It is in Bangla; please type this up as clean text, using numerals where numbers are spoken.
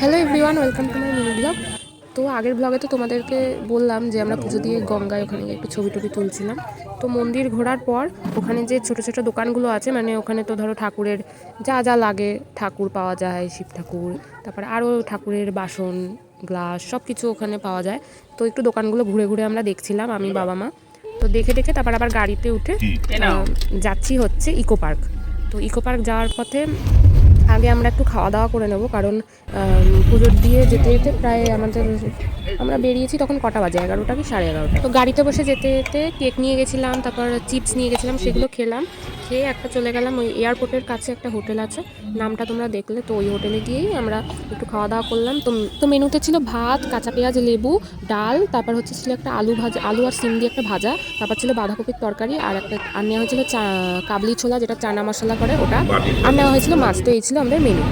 Hello everyone, welcome to my mini blog. তো আগের ব্লগে তো তোমাদেরকে বললাম যে আমরা পুজো দিয়ে গঙ্গায় ওখানে একটু ছবি টবি তুলছিলাম। তো মন্দির ঘোরার পর ওখানে যে ছোট ছোট দোকানগুলো আছে, মানে ওখানে তো ধরো ঠাকুরের যা যা লাগে, ঠাকুর পাওয়া যায়, শিব ঠাকুর, তারপরে আরও ঠাকুরের বাসন, গ্লাস, সব কিছু ওখানে পাওয়া যায়। তো একটু দোকানগুলো ঘুরে ঘুরে আমরা দেখছিলাম, আমি বাবা মা। তো দেখে দেখে তারপর আবার গাড়িতে উঠে যাচ্ছি হচ্ছে ইকো পার্ক। তো ইকো পার্ক যাওয়ার পথে আগে আমরা একটু খাওয়া দাওয়া করে নেবো, কারণ পুজোর দিয়ে যেতে যেতে প্রায় আমরা বেরিয়েছি তখন কটা বাজে, 11টা কি 11:30। তো গাড়িতে বসে যেতে যেতে কেক নিয়ে গেছিলাম, তারপর চিপস নিয়ে গেছিলাম, সেগুলো খেলাম। খেয়ে একটা চলে গেলাম ওই এয়ারপোর্টের কাছে একটা হোটেল আছে, নামটা তোমরা দেখলে। তো ওই হোটেলে গিয়েই আমরা একটু খাওয়া দাওয়া করলাম। তো মেনুতে ছিল ভাত, কাঁচা পেঁয়াজ, লেবু, ডাল, তারপর হচ্ছে ছিল একটা আলু ভাজা, আলু আর সিম দিয়ে একটা ভাজা, তারপর ছিল বাঁধাকপির তরকারি, আর নেওয়া হয়েছিল কাবলি ছোলা, যেটা চানা মশলা করে ওটা, আর নেওয়া হয়েছিল মাছ। তো এই ছিল আমাদের মেনু।